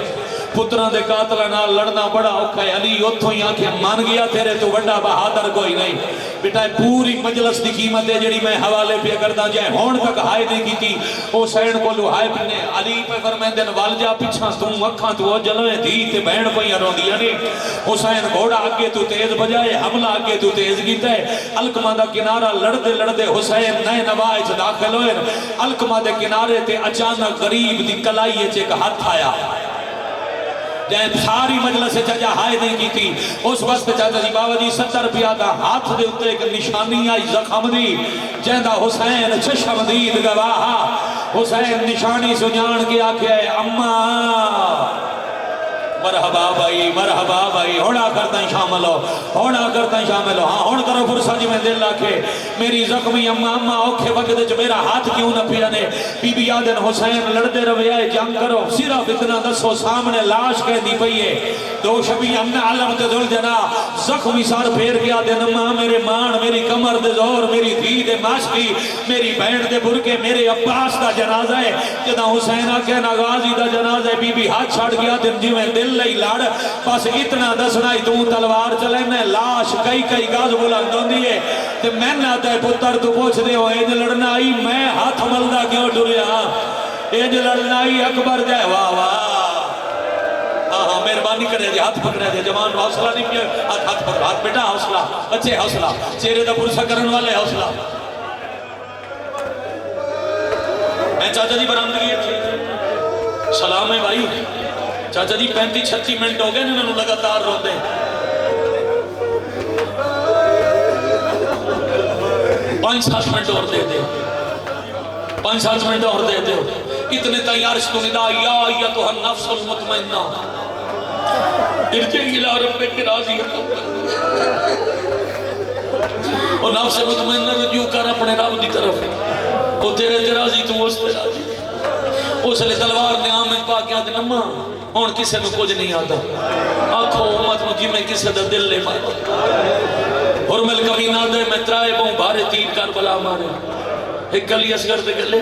پتران دے قاتلہ نال لڑنا بڑا اوکھا ہے علی اتھوں ہی آنکھیں مان گیا تیرے تو بڑا بہادر کوئی نہیں بیٹا پوری مجلس دی قیمت ہے جڑی میں حوالے پہ کرتا جائے ہون تک ہائے نہیں کی تھی او سین کو لو ہائے پنے علی پہ فرمین دن وال جا پیچھا تم اکھاں تو جلویں دی تے بہن پہ رو دیا نہیں حسین گھوڑا آگے تو تیز بجائے حملہ آگے تو تیز گیتا ہے الکمہ دا کنارہ لڑدے حسین نئے نوائج داخل ہوئے الکمہ دے کنارے تے اچانک غریب دی کلائی ایک ہاتھ آیا جائے ساری مجلس سے چاچا ہائے نہیں کی تھی اس وقت چاچا جی بابا جی 70 روپیہ دا ہاتھ دے اتے ایک نشانی آئی زخم دی جہندہ حسین چشم دید گواہا حسین نشانی سنیان کی آکھے اماں مرحبا بھائی ہونا کرتا ہی شامل ہو ہاں ہون کرو فرصہ جی میں دل لاکھے میری زخمی اماں اوکھے وقت جو میرا ہاتھ کیوں نہ پیانے بی بی آدن حسین لڑدے رویائے جنگ کرو صرف اتنا دسو سامنے لاش کہہ دی پئیے دو شبی امن علم تے دل جنا زخمی سار پھیر گیا دن اماں میرے مان میری کمر دے زور میری دھی دے ماشکی میری بہن دے برکے میرے عباس دا جنازہ ہے جدا حسین آکے ناغازی دا جنازہ ہے بی بی ہاتھ چھاڑ گیا دن جی میں دل لئی لڑ بس اتنا دسنا ہی تو تلوار چلے میں لاش کئی گاز بلند ہوں دیئے تے میں نہ دے پتر تو پوچھ دے ہو اینج لڑنا ہی میں ہاتھ ملدہ کیوں ڈریا اینج لڑنا ہی اکبر دے واہ ہاں مہربانی کرے دے ہاتھ پکڑے دے جوان حوصلہ نہیں پیا ہاتھ پکڑ ہاتھ بیٹا حوصلہ بچے حوصلہ چہرے دا پرسہ کرن والے حوصلہ میں چاچا جی برامدگی ہے سلام ہے بھائی چاچا جی 35-36 منٹ ہو گئے انہوں نے لگاتار رو دے 5-7 منٹ اور دے دے 5-7 منٹ اور دے دے اتنے تیارش کو ندا یا ایتھا النفس المطمئنہ ارجعی الی ربک راضیۃ اور نفس مطمئنہ رجوع کر اپنے رب دی طرف وہ تیرے راضی تو اس تے راضی اس لئے تلوار نے آمن پا کے آدھے نمہ ہون کسے میں کچھ نہیں آتا آنکھوں امت مجھے میں کسے دا دل لے ماتا حرمل کمینہ دے میں ترائے بہوں بھارے تین کربلا مارے ایک گلی اسگر دے گلے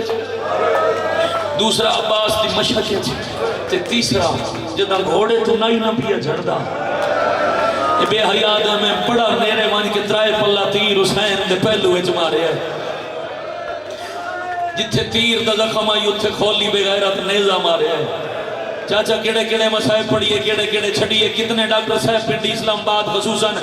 دوسرا عباس دی مشہد تے تیسرا جدہ گھوڑے تو نہیں نہ پیا جھڑدا بے حیاد میں بڑا میرے مانی کے ترائے پلہ تیر حسین دے پہلو اچ مارے ہے جتھے تیر دا زخم آئی اتھے کھولی بغیرت نیزہ مارے ہے چاچا کیڑے کیڑے مسائب پڑھیے کیڑے کیڑے چھڑیے کتنے ڈاکٹر صاحب پنڈی اسلام آباد خصوصاً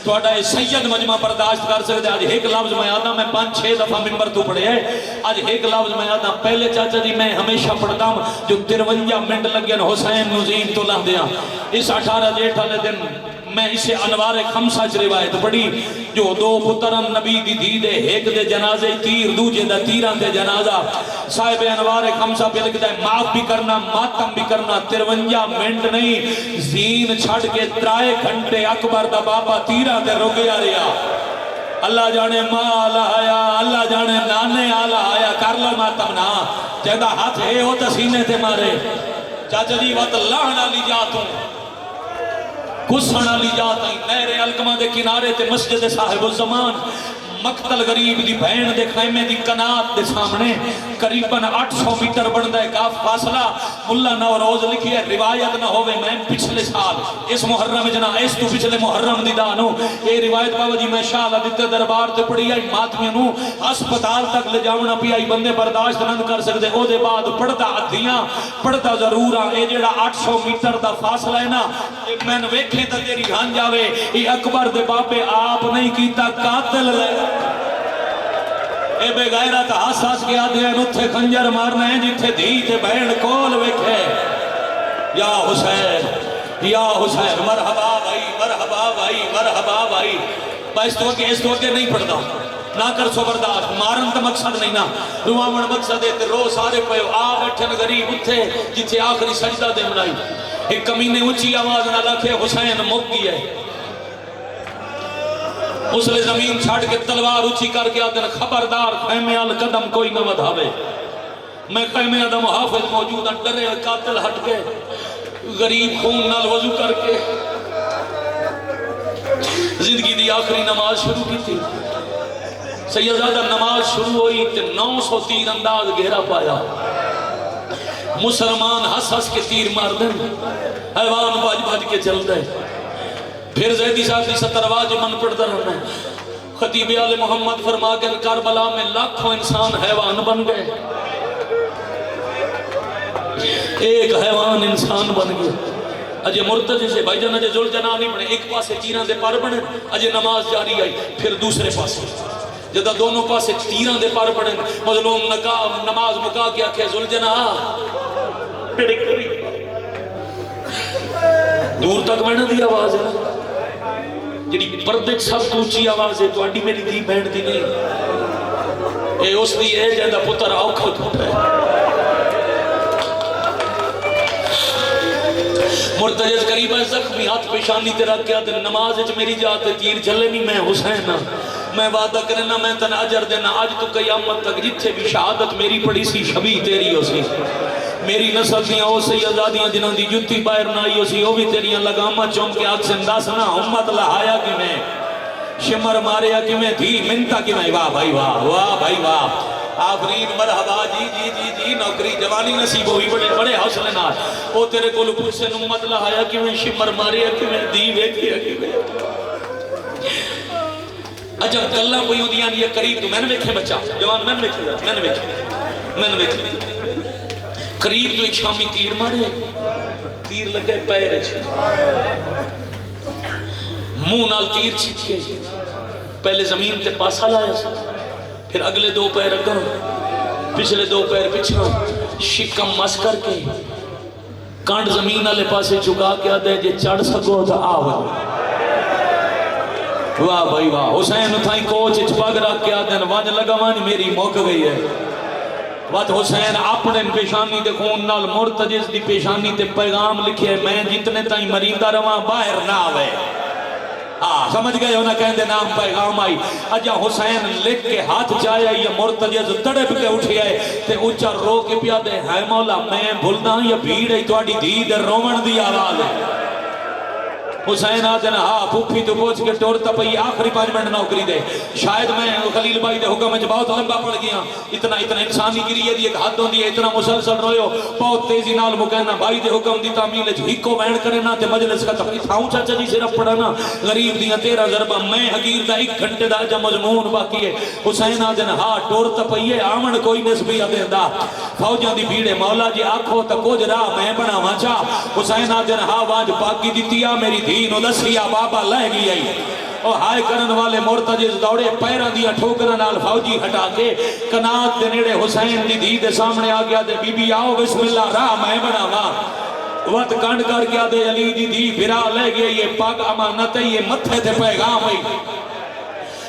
تھوڑا سید مجمع برداشت کر سکتے آج ایک لفظ میں آدھا میں 5-6 دفعہ ممبر تو پڑھے ہے آج ایک لفظ میں آدھا پہلے چاچا جی میں ہمیشہ پڑھتا ہوں جو 53 منٹ لگے حسین نظیم تو لہ دیا اس 18 جیٹھ والے دن میں اسے انوار خمسہ چ روایت پڑھی جو 2 پترن نبی دی دھی دے ایک دے جنازے تیر دوجے دا تیران دے جنازہ صاحب انوار خمسہ پہ لکھتا ہے معاف بھی کرنا ماتم بھی کرنا 53 منٹ نہیں زین چھڑ کے 3 گھنٹے اکبر دا بابا تیران دے روگیا رہا اللہ جانے ماں آلہ آیا اللہ جانے نانے آلہ آیا کر لو ماتم نا جیدہ ہاتھ ہے ہو تسینے تے مارے چاچا جی وقت لاہنا لی جاتوں کسنا لی جاتا ہی نہر الکمہ دے کنارے تے مسجد صاحب الزمان مقتل غریب دی بہن دے خیمے دی کنات دے سامنے قریباً 800 میٹر بڑھتا ہے کاف فاصلہ ملا نوروز لکھی ہے روایت نہ ہوئے میں پچھلے سال اس محرم جنا اس تو پچھلے محرم دی دانو اے روایت بابا جی میں شاہ اللہ دیتے دربار تے پڑھی آئی ماتمیاں نو ہسپتال تک لے جاؤنا پی آئی بندے برداشت نہ کر سکتے او دے بعد پڑھتا ادھیاں پڑھتا ضرور اے جیڑا 800 میٹر دا فاصلہ ہے نا میں نے ویکھے تا تیری ہان جاوے یہ اکبر دے باپے آپ نہیں کیتا قاتل لے اے بے غیرت حساس کے آدھے ہیں اتھے خنجر مارنا ہے جتھے دھی تے بہن کول ویکھے یا حسین مرحبا بھائی مرحبا بھائی مرحبا بھائی اس تو کے نہیں پڑھتا نہ کر سو برداشت مارن تا مقصد نہیں نا روامن مقصد ہے رو سارے پہ آ بیٹھن غریب اتھے جتھے آخری سجدہ دے منائی ایک کمینے اونچی آواز نہ لکھے حسین مک گیا ہے اس لئے زمین چھاڑ کے تلوار اچھی کر کے آدھے خبردار خیمے آل قدم کوئی نہ ودھاوے میں خیمے آدھا محافظ موجود ڈرے قاتل ہٹ کے غریب خون نال وضو کر کے زندگی دی آخری نماز شروع کی تھی سیدزادہ نماز شروع ہوئی تے 900 تیر انداز گھیرا پایا مسلمان ہس ہس کے تیر مار دیں حیوان باج باج کے چل دیں پھر زیدی صاحب دی 70 واج من پڑھتا رہنا ہے خطیب آل محمد فرما کے کربلا میں لاکھوں انسان حیوان بن گئے ایک حیوان انسان بن گیا اجے مرتضی سے بھائی جان اجے ذل جناح نہیں بنے ایک پاسے تیران دے پر بنے اجے نماز جاری آئی پھر دوسرے پاسے جدہ دونوں پاسے تیران دے پر بنے مظلوم نماز مکا کے آکھے ذل جناح دور تک میں نے دی آواز ہے جنہی پردے سب تو اچھی آواز ہے تو انڈی میری دی بہن دی نہیں اے اس دی ہے جیدہ پتر آؤ کھت ہوتا ہے مرتجز قریبہ زخمی ہاتھ پیشانی تیرا کیا دن نماز اچھ میری جاتے تیر چلے نہیں میں حسین میں وعدہ کرنا میں تن اجر دینا آج تو قیامت تک جتھے بھی شہادت میری پڑی سی شبیح تیری ہو سی میری نسل دیاں او سیدادیاں جنہاں دی جتی باہر نہ آئی ہو سی او بھی تیریاں لگاما چوم کے آگ سنداسنا امت لہایا کی میں شمر ماریا کی میں دھی منتا کی میں واہ بھائی واہ واہ بھائی واہ آفرین مرحبا جی نوکری جوانی نصیب ہوئی بڑے حوصلے نال او تیرے کو لپوچ سے امت لہایا کی میں شمر ماریا کی میں دھی ویکھیا کی میں عجب گلہ کوئی ہوں دیاں یہ قریب تو میں نے ویکھے بچہ جوان میں نے ویکھے قریب تو ایک شامی تیر مارے تیر لگے پیر منہ نال تیر چھٹ کے پہلے زمین تے پاسا لایا پھر اگلے 2 پیر اگاں پچھلے 2 پیر پچھاں شکم مس کر کے کانڈ زمین والے پاسے چکا کے آدھے جے چڑھ سکو تو آو واہ بھائی واہ حسین اتھائی کوچ اچپاگ رکھ کے آدھے وانج لگا وانج میری موک گئی ہے وقت حسین اپنے پیشانی دے خون نال مرتجز دی پیشانی تے پیغام لکھے میں جتنے تائیں مریندہ رواں باہر نہ آوے سمجھ گئے ہونا کہندے نام پیغام آئی اجا حسین لکھ کے ہاتھ چایا یہ مرتجز تڑپ کے اٹھے آئے تے اچھا رو کے پیا دے ہے مولا میں بھولنا یا بھیڑ ہے توڑی دید رومن دی آواز ہے حسین آدن ہاں پھوپھی تو پوچھ کے ٹورتا پئی آخری 5 منٹ نوکری دے. شاید میں خلیل بھائی دے حکم میں بہت لمبا پڑ گیا. اتنا انسانی گری ہے دی ایک حد ہوندی ہے. اتنا مسلسل رویو بہت تیزی نال مکہنا بھائی دے حکم دی تعمیل ہکو وین کرے نا تے مجلس ختم. تھاؤں چاچا جی صرف پڑھنا غریب دیاں 13 ضربہ میں حقیر دا 1 گھنٹے دا جا مضمون باقی ہے. حسین آدن ہاں ٹورتا پئی ہے آمن کوئی نسبی دیندا. فوجاں دی بھیڑے مولا جی آکھو تا کچھ راہ میں بناواں چا. حسین آدن ہاں واج باقی دتیا میری دین و دسیا بابا لہ گئی آئی. اور ہائے کرن والے مرتجز دوڑے پیران دیا ٹھوکرا نال فوجی ہٹا کے کنات دے نیڑے حسین دی دی دے سامنے آ گیا دے بی بی آؤ بسم اللہ راہ میں بناواں. وقت کانڈ کر گیا دے علی دی دی بھرا لے گیا. یہ پاک امانت ہے یہ متھے تے پیغام ہوئی.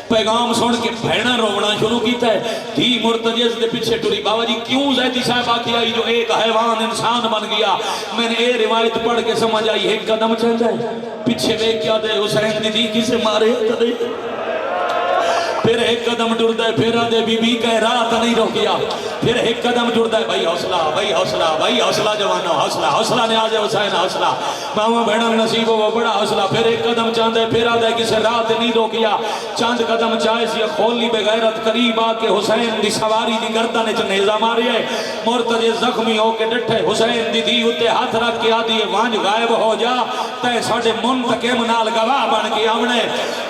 پیغام سن کے بہنا رونا شروع کیتا ہے. دھی مرتجز دے پیچھے ٹوری بابا جی کیوں زیدی صاحب آتی آئی جو ایک حیوان انسان بن گیا. میں نے اے روایت پڑھ کے سمجھ آئی ایک قدم چل جائے پیچھے بے کیا دے حسین دی دی کسے مارے تدے. پھر ایک قدم ٹر دے پھر آدھے بی بی کہہ رات نہیں روکیا. پھر ایک قدم ٹر دے بھائی حوصلہ بھائی حوصلہ بھائی حوصلہ جوانو حوصلہ حوصلہ نے آجے حسین حوصلہ ماما بہنم نصیب وہ بڑا حوصلہ. پھر ایک قدم چاندے پھر آدھے کسے رات نہیں روکیا. چاند قدم چاہے سی کھولی بغیرت قریب آ کے حسین دی سواری دی گردن چ نیزہ ماری ہے. مرتجز زخمی ہو کے ڈٹھے حسین دی دی اتے ہاتھ رکھ کے آدھی وانج غائب ہو جا تے ساڑے منتقم نال گواہ بن کے آمنے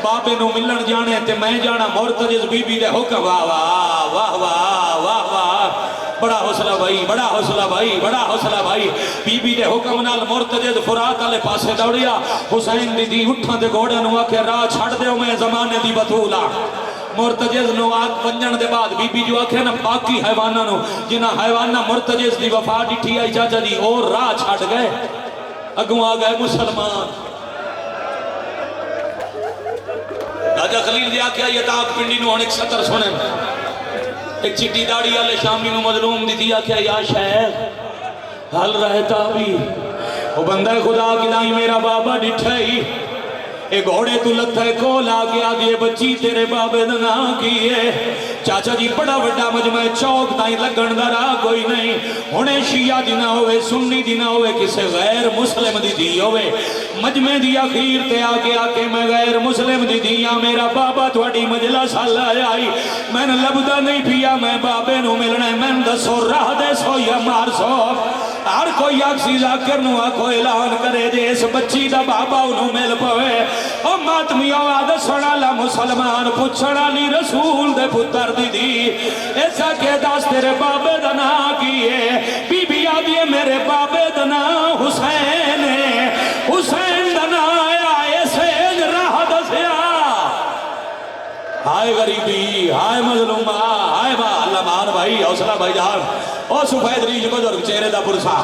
بابے نو ملن جانے تے میں جانا. مرتجز بی بی دے حکم واہ واہ واہ واہ واہ واہ بڑا حوصلہ بھائی بڑا حوصلہ بھائی بڑا حوصلہ بھائی. بی بی دے حکم نال مرتجز فرات والے پاسے دوڑیا. حسین دی دی اٹھاں دے گھوڑے نو آکھے راہ چھڑ دیو میں زمانے دی بطولا. مرتجز نو آگ ونجن دے بعد بی بی جو آکھے نا باقی حیوانہ نو جنہ حیوانہ مرتجز دی وفا ڈٹھی آئی چاچا جی اور راہ چھڑ گئے اگوں آ گئے مسلمان. راجہ خلیل دیا کیا یہ تاک پنڈی نو ہن ایک سطر سنیں ایک چٹی داڑی آلے شامی نو مظلوم دی دیا کیا یا شیخ حل رہتا بھی وہ بندہ خدا کی دائی میرا بابا ڈٹھائی اے گھوڑے تو لتھا ہے کول آگے آگے بچی تیرے بابے دنا کیے. چاچا جی بڑا بڑا مجمع چوک تائیں لگن درا کوئی نہیں. ہونے شیعہ دی نہ ہوئے سنی دی نہ ہوئے کسے غیر مسلم دی دی ہوئے. مجمع دی اخیر تے آگے آگے میں غیر مسلم دی دیا میرا بابا تھوڑی مجلس حل آئی. میں نے لبدہ نہیں پیا میں بابے نو ملنے میں دسو راہ دے سو یا مار سو. ہر کوئی اکسی ذاکر نو آکھو اعلان کرے دے اس بچی دا بابا انہوں مل پوے. او ماتمی آواد سڑالا مسلمان پچھڑا لی رسول دے پتر دی دی ایسا کہ داس تیرے بابے دنا کیے. بی بی آدھیے میرے بابے دنا حسین حسین دنا آیا ایسے راہ دسیا. ہائے غریبی ہائے مظلومہ ہائے با اللہ مار بھائی حوصلہ بھائی جان. او سفید ریش بزرگ چہرے دا پرسا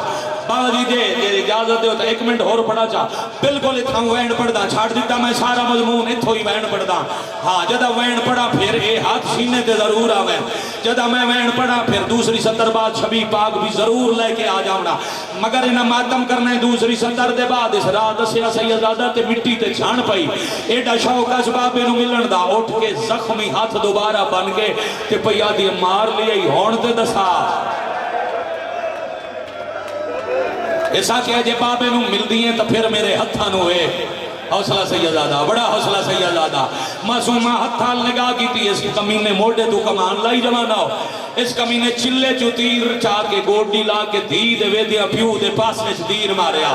بابا جی دے اجازت دے ہوتا 1 منٹ اور پڑھا چاہ بلکل اتھاں وین پڑھدا چھاڑ دیتا میں سارا مضمون اتھو ہی وین پڑھدا. ہاں جدہ وین پڑھا پھر اے ہاتھ سینے تے ضرور آویں. جدہ میں وین پڑھا پھر دوسری سطر بعد شبی پاک بھی ضرور لے کے آ جاؤنا. مگر انہاں ماتم کرنے دوسری سطر دے بعد اس رات دسیا سیدادہ تے مٹی تے چھان پئی. ایڈا شوق اسبابے نو ملن دا اٹھ کے زخمی ہاتھ دوبارہ بن کے تے پیا دی مار لیا ہی ہون تے دسا. ایسا کیا جے بابے نو مل دیئے تو پھر میرے ہتھاں نو ہے. حوصلہ سیدادہ بڑا حوصلہ سیدادہ. معصومہ ہتھال نگاہ کی تھی اس کمینے موڑے تو کمان لائی جوانا ہو. اس کمینے چلے چو تیر چاہ کے گوڑی لا کے دھی دے ویدیا پیو دے پاس میں دیر ماریا.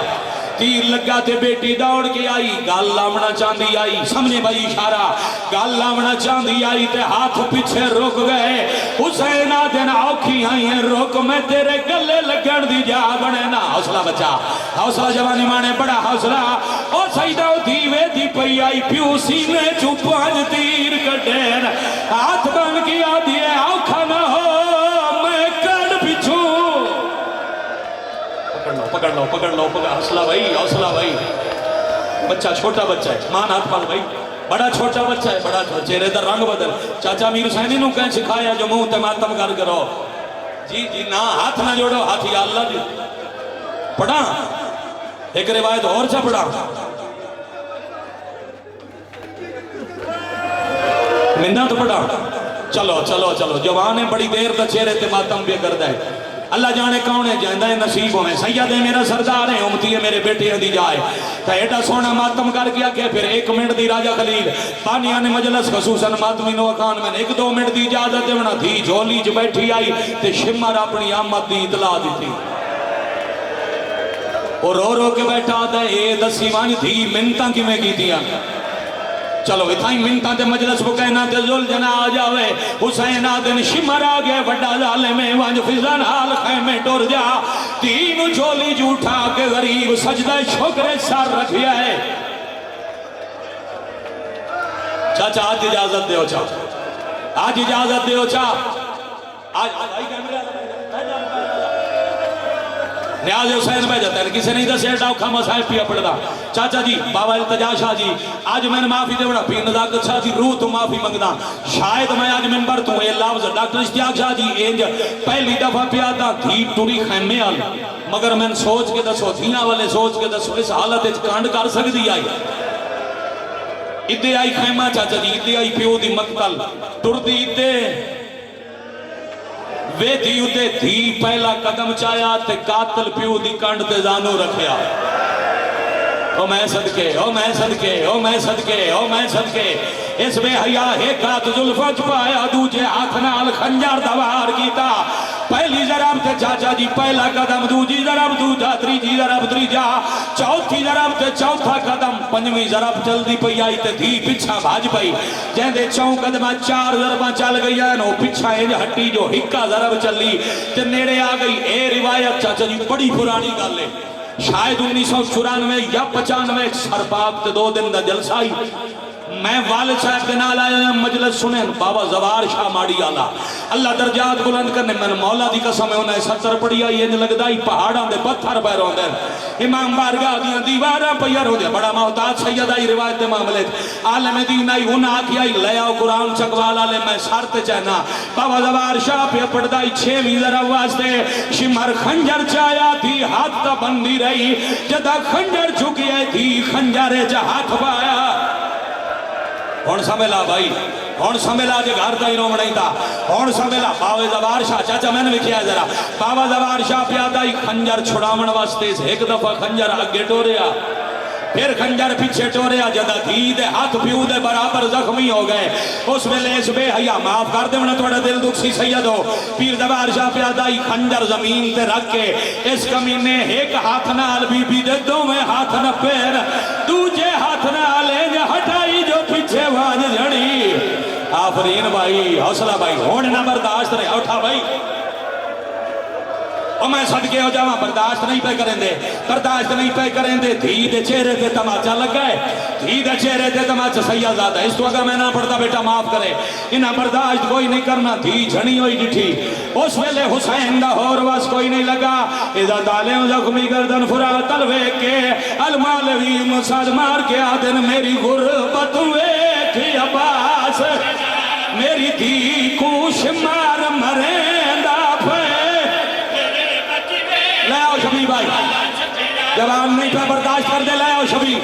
تیر لگا تے بیٹی دوڑ کے آئی گال لامنا چاندی آئی سمجھے بھائی اشارہ گال لامنا چاندی آئی تے ہاتھ پیچھے رک گئے. حسین آدھن آکھی آئی ہیں رک میں تیرے گلے لگن دی جا بنے نا. حوصلہ بچا حوصلہ جوانی مانے بڑا حوصلہ. او سیدہ دیوے دی پئی آئی پیو سینے چو 5 تیر کٹین ہاتھ بن کے آدھیے آکھا نہ ہو میں کڑ پچھو. پکڑ لو حوصلہ بھائی. بچہ چھوٹا بچہ ہے مان ہاتھ پال بھائی بڑا چھوٹا بچہ ہے بڑا چہرے دا رنگ بدل. چاچا میر حسینی نو کہیں سکھایا جو منہ تے ماتم کر کرو. جی نا ہاتھ نہ جوڑو ہاتھ یا اللہ جی. پڑھا ایک روایت اور چا پڑھا منت پڑھا. چلو جوانے بڑی دیر دا چہرے تے ماتم بھی کر دائے. اللہ جانے کون ہے جائندہ نصیب ہوئے. سید ہے میرا سردار ہے امتی ہے میرے بیٹے دی جائے. تو ایڈا سونا ماتم کر گیا کہ پھر 1 منٹ دی راجہ خلیل بانیان مجلس خصوصاً ماتمی نوکان میں 1-2 منٹ دی اجازت دیونا تھی جھولی جو بیٹھی آئی تے شمر اپنی آمد دی اطلاع دی تھی اور رو کے بیٹھا تھا اے دسی وانی تھی منتاں کی میں کی دیا چلو اتھائی منتاں تے مجلس کو کہنا تے زل جنا آ جاوے حسین آدن شمر آ گئے وڈا ظالم وانج فضان حال خیمے ٹور جا تین جھولی جھوٹا کے غریب سجدہ شکر سر رکھیا ہے چاچا آج اجازت دے ہو چا آج اجازت دے ہو چا آج آئی کیمرے نیاز حسین بھائی جاتا ہے کسی نہیں دسے ڈاؤ کھاما صاحب پیا پڑھدا چاچا جی بابا التجا شاہ جی آج میں نے معافی دے بڑا پیر نزاکت شاہ جی روح تو معافی منگدا شاید میں آج ممبر تو اے لفظ ڈاکٹر اشتیاق شاہ جی اینج پہلی دفعہ پیا تھا دھی ٹوری خیمے آل مگر میں سوچ کے دسو دھیاں والے سوچ کے دسو اس حالت اچ کانڈ کر سکتی آئی ادھے آئی خیمہ چاچا جی ادھے آئی پیو دی مقتل ٹر دی ادھے وے دھی ادھے دھی پہلا قدم چایا تے قاتل پیو دی کانڈ تے زانو رکھیا او میں صدقے او میں صدقے او میں صدقے او میں صدقے اس بے حیا ایک ہاتھ ظلفت پایا دوجے ہاتھ نال خنجر دوار کیتا پہلی ضرب تے چاچا جی پہلا قدم دوجی ضرب دوجا تریجی ضرب تریجا چوتھی ضرب تے چوتھا قدم پنجویں ضرب جلدی پئی آئی تے دھی پچھا بھاج پئی جہندے چوں قدمہ 4 ضرباں چل گئی ہیں نو پچھا انج ہٹی جو ہکا ضرب چلی تے نیڑے آ گئی اے روایت چاچا جی بڑی پرانی گل ہے شاید 1994 یا 95 سرپاک تے 2 دن دا جلسہ آئی میں والد صاحب کے نال آیا مجلس سنیں بابا زوار شاہ ماڑی آلا اللہ درجات بلند کرنے میں مولا دی قسم ہے انہیں 70 پڑی آئی انج لگدائی پہاڑاں دے پتھر پہ رہوں دے امام بارگاہ دیاں دیواراں پہ رو دے بڑا محتاج سید آئی روایت دے معاملے عالم دین آئی انہاں آکھی آئی لے آؤ قرآن چکوال آلے میں سارتے چاہنا بابا زوار شاہ پہ پڑدائی 6ویں ذرا واسطے شمر خنجر چایا تھی ہاتھ تا بندی رہی جدا خنجر چکی ہے تھی خنجر جا ہاتھ پایا ہون سمیلا بھائی ہون سمیلا جے گھر دائی روم نہیں تھا ہون سمیلا باوے زوار شاہ چاچا میں نے بھی کیا ذرا بابا زوار شاہ پیادائی خنجر چھڑامن واسطے ایک دفعہ خنجر آگے ٹوریا پھر خنجر پیچھے ٹوریا جدا دھی دے ہاتھ پیو دے برابر زخمی ہو گئے اس میں لے اس بے حیا معاف کر دے منہ توڑا دل دکھ سی سید ہو پیر زوار شاہ پیادائی خنجر زمین تے رکھ کے اس کمینے ایک ہاتھ نال بی بی دے دو میں ہاتھ نہ پیر دوجے ہاتھ نال ہٹائی جو پیچھے وانج جھڑی آفرین بھائی حوصلہ بھائی ہون نہ برداشت رہے اٹھا بھائی اور میں صدقے ہو جاواں برداشت نہیں پہ کریں دے برداشت نہیں پہ کریں دے دھی دے چہرے تے تماچا لگ گئے دھی دے چہرے تے تماچا سیاہ زیادہ اس تو اگر میں نہ پڑھتا بیٹا معاف کرے انہاں برداشت کوئی نہیں کرنا دھی جھنی ہوئی ڈٹھی اس ویلے حسین دا ہور واس کوئی نہیں لگا اذا دالیں زخمی گردن فرا تلوے کے المالوی مساد مار کے آدن میری غربت ویکھی عباس میری دھی کو شمار مریندا پہ لے آؤ شبی بھائی جوان نہیں پہ برداشت کر دے لے آؤ شبی